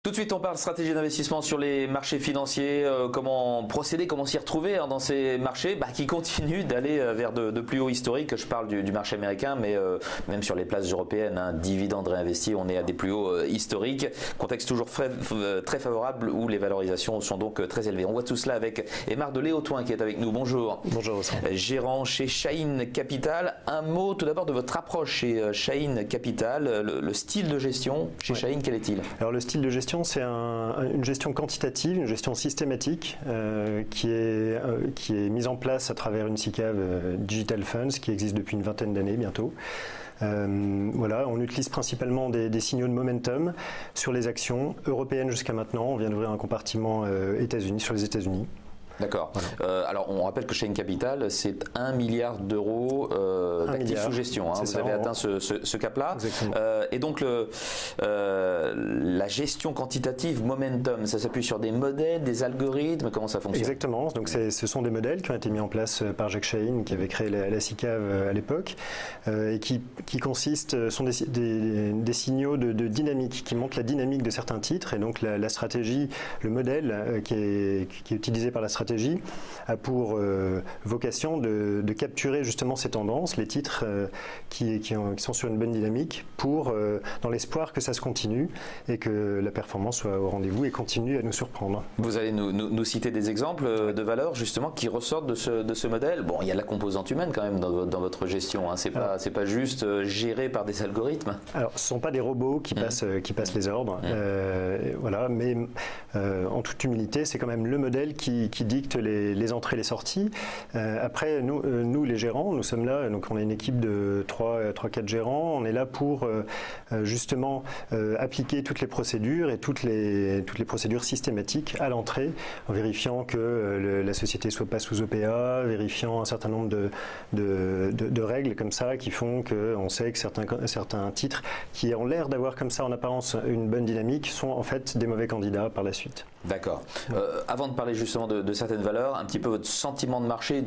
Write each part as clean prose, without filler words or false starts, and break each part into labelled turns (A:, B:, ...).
A: Tout de suite, on parle stratégie d'investissement sur les marchés financiers, comment procéder, comment s'y retrouver dans ces marchés qui continuent d'aller vers de plus hauts historiques. Je parle du marché américain, mais même sur les places européennes, dividendes réinvestis, on est à des plus hauts historiques. Contexte toujours très favorable où les valorisations sont donc très élevées. On voit tout cela avec Aymar de Léotoin qui est avec nous. Bonjour.
B: Bonjour.
A: Gérant chez Chahine Capital. Un mot tout d'abord de votre approche chez Chahine Capital, le style de gestion chez Chahine, quel est-il?
B: Alors le style de gestion, c'est une gestion quantitative, une gestion systématique qui est mise en place à travers une SICAV Digital Funds qui existe depuis une vingtaine d'années bientôt. Voilà, on utilise principalement des signaux de momentum sur les actions européennes jusqu'à maintenant. On vient d'ouvrir un compartiment sur les États-Unis.
A: D'accord. Voilà. Alors, on rappelle que Chahine Capital, c'est 1 milliard d'euros d'actifs sous gestion. Vous avez atteint ce cap-là. Et donc, la gestion quantitative momentum, ça s'appuie sur des modèles, des algorithmes. Comment ça fonctionne?
B: Exactement. Donc, ce sont des modèles qui ont été mis en place par Jacques Chahine, qui avait créé la SICAV à l'époque, et qui sont des signaux de dynamique, qui montrent la dynamique de certains titres. Et donc, la stratégie, le modèle qui est utilisé par la stratégie, a pour vocation de capturer justement ces tendances, les titres qui sont sur une bonne dynamique, dans l'espoir que ça se continue et que la performance soit au rendez-vous et continue à nous surprendre.
A: Vous allez nous citer des exemples de valeurs justement qui ressortent de ce modèle. Bon, il y a la composante humaine quand même dans votre gestion. C'est pas juste géré par des algorithmes.
B: Alors, ce ne sont pas des robots qui passent les ordres. Voilà, mais en toute humilité, c'est quand même le modèle qui dicte les entrées et les sorties. Après, nous, les gérants, nous sommes là, donc on a une équipe de 3-4 gérants, on est là pour justement appliquer toutes les procédures et toutes les procédures systématiques à l'entrée, en vérifiant que la société ne soit pas sous OPA, vérifiant un certain nombre de règles comme ça qui font qu'on sait que certains titres qui ont l'air d'avoir comme ça en apparence une bonne dynamique sont en fait des mauvais candidats par la suite.
A: D'accord. Avant de parler justement de certaines valeurs, un petit peu votre sentiment de marché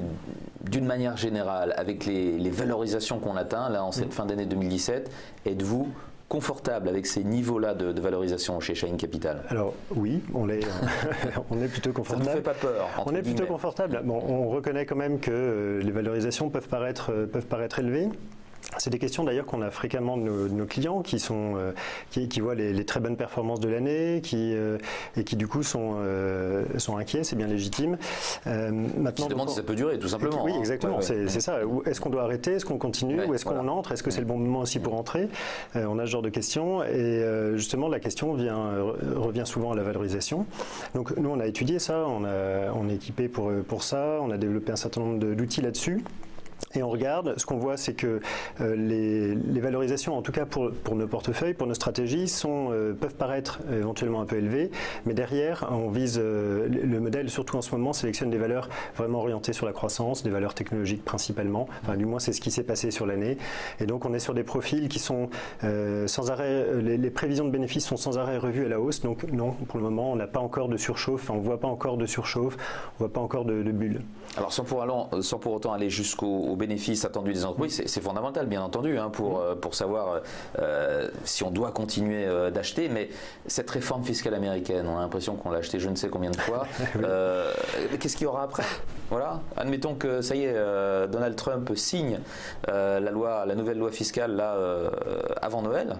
A: d'une manière générale, avec les valorisations qu'on atteint là en cette fin d'année 2017, êtes-vous confortable avec ces niveaux-là de valorisation chez Chahine Capital?
B: Alors oui, on est plutôt confortable.
A: Ça ne fait pas peur.
B: On est plutôt confortable. Bon, on reconnaît quand même que les valorisations peuvent paraître élevées. C'est des questions d'ailleurs qu'on a fréquemment de nos clients qui voient les très bonnes performances de l'année et qui du coup sont inquiets, c'est bien légitime.
A: Maintenant, ils se demandent si ça peut durer tout simplement.
B: Oui, exactement, c'est ça. Est-ce qu'on doit arrêter, est-ce qu'on continue ou est-ce qu'on entre, est-ce que c'est le bon moment aussi pour entrer? On a ce genre de questions et justement la question revient souvent à la valorisation. Donc nous on a étudié ça, on est équipé pour ça, on a développé un certain nombre d'outils là-dessus. Et on regarde, ce qu'on voit, c'est que les valorisations, en tout cas pour nos portefeuilles, pour nos stratégies, peuvent paraître éventuellement un peu élevées, mais derrière, on vise le modèle, surtout en ce moment, sélectionne des valeurs vraiment orientées sur la croissance, des valeurs technologiques principalement. Enfin, du moins, c'est ce qui s'est passé sur l'année. Et donc, on est sur des profils qui sont sans arrêt, les prévisions de bénéfices sont sans arrêt revues à la hausse. Donc, non, pour le moment, on n'a pas encore de surchauffe, on ne voit pas encore de surchauffe, on ne voit pas encore de bulle.
A: Alors, sans pour autant aller jusqu'aux bénéfices attendus des entreprises, c'est fondamental bien entendu pour savoir si on doit continuer d'acheter, mais cette réforme fiscale américaine, on a l'impression qu'on l'a achetée je ne sais combien de fois. Qu'est-ce qu'il y aura après? Voilà, admettons que ça y est, Donald Trump signe la nouvelle loi fiscale là, avant Noël.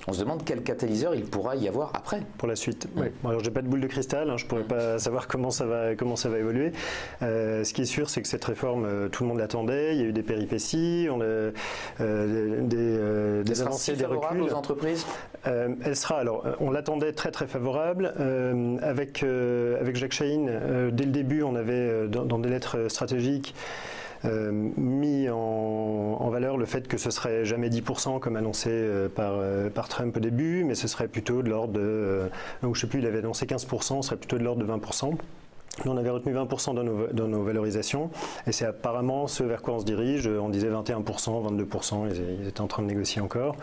A: On se demande quel catalyseur il pourra y avoir après.
B: Pour la suite. Oui. Bon, alors j'ai pas de boule de cristal, je pourrais pas savoir comment ça va évoluer. Ce qui est sûr, c'est que cette réforme, tout le monde l'attendait. Il y a eu des péripéties, on a des avancées, des reculs.
A: Aux entreprises.
B: Elle sera, alors, on l'attendait très très favorable. Avec Jacques Chahine, dès le début, on avait dans des lettres stratégiques mis en valeur le fait que ce serait jamais 10% comme annoncé par Trump au début, mais ce serait plutôt de l'ordre de, je ne sais plus, il avait annoncé 15%, ce serait plutôt de l'ordre de 20%. Nous, on avait retenu 20% dans nos valorisations et c'est apparemment ce vers quoi on se dirige. On disait 21%, 22%, ils étaient en train de négocier encore.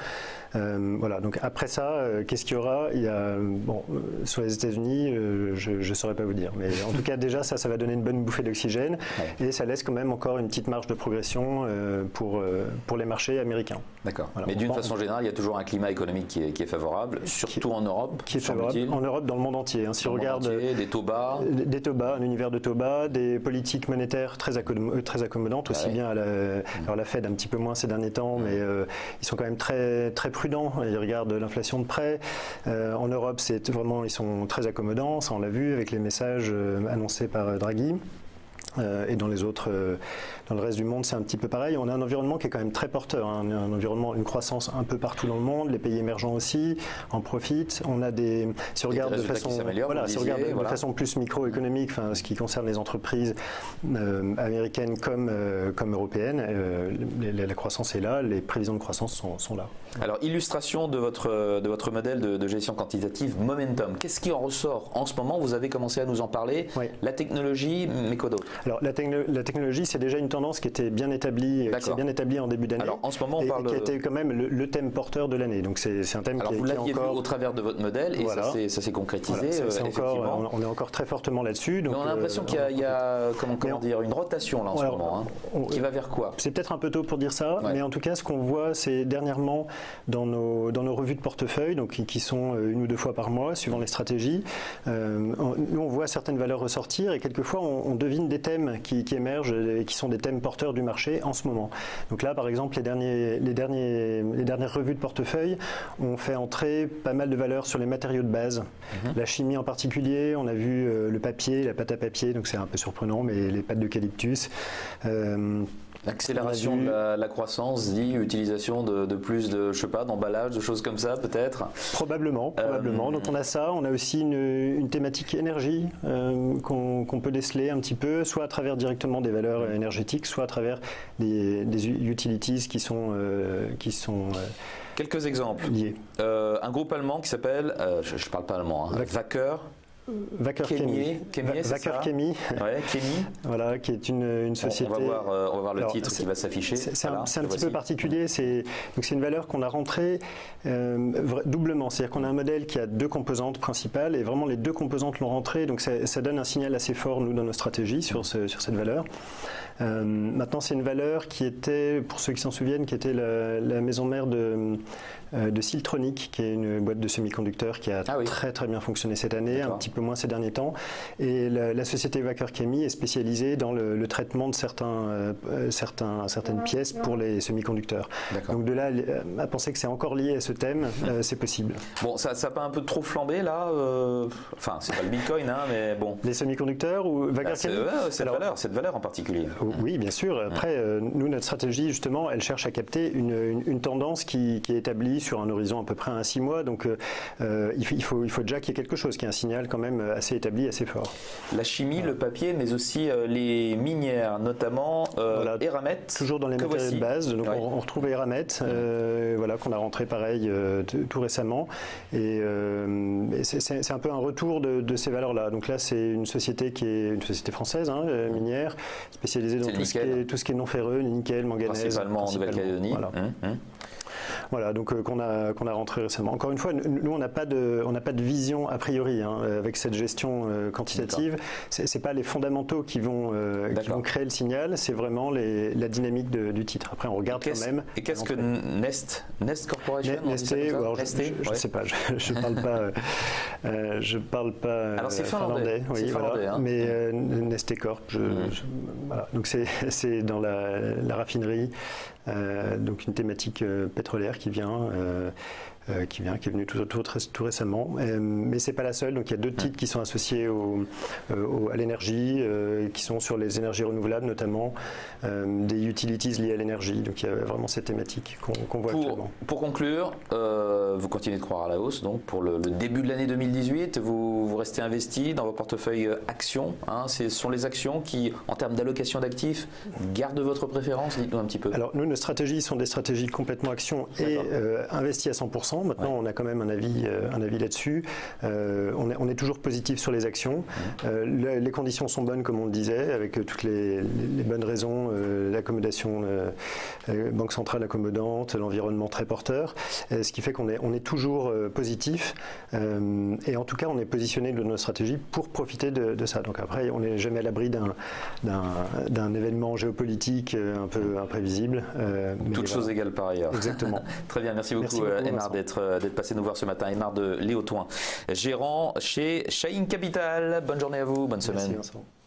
B: Voilà, donc après ça, qu'est-ce qu'il y aura? Il y a, bon, sur les États-Unis, je ne saurais pas vous dire. Mais en tout cas, déjà, ça va donner une bonne bouffée d'oxygène. Et ça laisse quand même encore une petite marge de progression pour les marchés américains.
A: D'accord. Voilà. Mais d'une façon générale, il y a toujours un climat économique qui est favorable, surtout en Europe.
B: Qui est favorable en Europe, dans le monde entier. Hein. Si on regarde
A: des taux bas.
B: Des taux bas, un univers de taux bas, des politiques monétaires très accommodantes, aussi bien alors la Fed un petit peu moins ces derniers temps, mais ils sont quand même très, très prudents. Ils regardent l'inflation de près. En Europe, ils sont très accommodants, ça on l'a vu avec les messages annoncés par Draghi. Et dans le reste du monde, c'est un petit peu pareil. On a un environnement qui est quand même très porteur, hein. Un environnement, une croissance un peu partout dans le monde. Les pays émergents aussi en profitent. On a si on regarde de façon plus microéconomique, enfin, ce qui concerne les entreprises américaines comme européennes, la croissance est là, les prévisions de croissance sont là.
A: Alors, illustration de votre modèle de gestion quantitative Momentum. Qu'est-ce qui en ressort en ce moment? Vous avez commencé à nous en parler. Oui. La technologie, mais quoi d'autre?
B: Alors, la technologie, c'est déjà une tendance qui était bien établie, qui s'est bien établie en début d'année.
A: Alors, en ce moment, on parle
B: qui a été quand même le thème porteur de l'année. Donc, c'est un thème
A: qui est encore vu au travers de votre modèle, et voilà. Ça s'est concrétisé.
B: Voilà, on est encore très fortement là-dessus.
A: Donc, on a l'impression qu'il y a comment dire, une rotation là en ce moment, qui va vers quoi?
B: C'est peut-être un peu tôt pour dire ça, mais en tout cas, ce qu'on voit, c'est dernièrement dans nos revues de portefeuille, donc qui sont une ou deux fois par mois, suivant les stratégies, nous on voit certaines valeurs ressortir, et quelquefois on devine des thèmes qui émergent et qui sont des thèmes porteurs du marché en ce moment. Donc là, par exemple, les dernières revues de portefeuille ont fait entrer pas mal de valeurs sur les matériaux de base. La chimie en particulier, on a vu le papier, la pâte à papier, donc c'est un peu surprenant, mais les pâtes d'eucalyptus.
A: L'accélération de la croissance dit utilisation de plus d'emballage, de choses comme ça peut-être.
B: Probablement. Donc on a ça, on a aussi une thématique énergie qu'on peut déceler un petit peu, soit à travers directement des valeurs énergétiques, soit à travers des utilities qui sont
A: quelques exemples.
B: Liés.
A: Un groupe allemand qui s'appelle, je ne parle pas allemand,
B: Wacker Chemie. Voilà, qui est une société.
A: On va voir le titre qui va s'afficher.
B: C'est un petit peu particulier. C'est une valeur qu'on a rentrée doublement. C'est-à-dire qu'on a un modèle qui a deux composantes principales et vraiment les deux composantes l'ont rentrée. Donc ça donne un signal assez fort, nous, dans nos stratégies sur cette valeur. Maintenant, c'est une valeur qui était, pour ceux qui s'en souviennent, qui était la maison mère de Siltronic, qui est une boîte de semi-conducteurs qui a très très bien fonctionné cette année, un petit peu moins ces derniers temps. Et la société Wacker Chemie est spécialisée dans le traitement de certaines pièces pour les semi-conducteurs. Donc de là à penser que c'est encore lié à ce thème, c'est possible.
A: Bon, ça n'a pas un peu trop flambé là Enfin, c'est pas le Bitcoin, hein, mais bon.
B: Les semi-conducteurs ou Wacker Chemie
A: cette valeur en particulier.
B: Oui, bien sûr. Après, nous, notre stratégie, justement, elle cherche à capter une tendance qui est établie sur un horizon à peu près à 6 mois. Donc, il faut déjà qu'il y ait quelque chose, qui est un signal quand même assez établi, assez fort.
A: La chimie, le papier, mais aussi les minières, notamment Eramet.
B: Toujours dans les matériaux de base. Donc, on retrouve Eramet, qu'on a rentré pareil tout récemment. Et c'est un peu un retour de ces valeurs-là. Donc là, c'est une société qui est une société française, minière, spécialisée dans tout ce qui est non ferreux, nickel, manganèse.
A: Principalement en Nouvelle-Calédonie.
B: Voilà. Voilà, donc qu'on a rentré récemment. Encore une fois, nous on n'a pas de vision a priori avec cette gestion quantitative. C'est pas les fondamentaux qui vont créer le signal, c'est vraiment la dynamique du titre. Après, on regarde quand même.
A: Et qu'est-ce que Nest Corporation?
B: Nestlé, je sais pas, je parle pas.
A: Alors c'est finlandais.
B: Oui, voilà. Mais Nestlé Corp. Voilà. Donc c'est dans la raffinerie. Donc une thématique pétrolière qui est venue tout récemment, mais c'est pas la seule. Donc il y a d'autres titres qui sont associés à l'énergie, qui sont sur les énergies renouvelables notamment, des utilities liées à l'énergie. Donc il y a vraiment cette thématique qu'on voit actuellement.
A: Pour conclure, vous continuez de croire à la hausse. Donc pour le début de l'année 2018, vous restez investi dans vos portefeuilles actions. Ce sont les actions qui, en termes d'allocation d'actifs, gardent votre préférence. Dites-nous un petit peu.
B: Alors nous, nos stratégies sont des stratégies complètement actions et investies à 100%. 100%. Maintenant, on a quand même un avis là-dessus. On est toujours positif sur les actions. Les conditions sont bonnes, comme on le disait, avec toutes les bonnes raisons, l'accommodation, banque centrale accommodante, l'environnement très porteur, ce qui fait qu'on est toujours positif. Et en tout cas, on est positionné de notre stratégie pour profiter de ça. Donc après, on n'est jamais à l'abri d'un événement géopolitique un peu imprévisible.
A: Toutes choses égales par ailleurs.
B: Exactement.
A: Très bien, merci beaucoup Aymar d'être passé nous voir ce matin. Aymar de Léotoin, gérant chez Chahine Capital. Bonne journée à vous, bonne semaine.
B: Merci Vincent.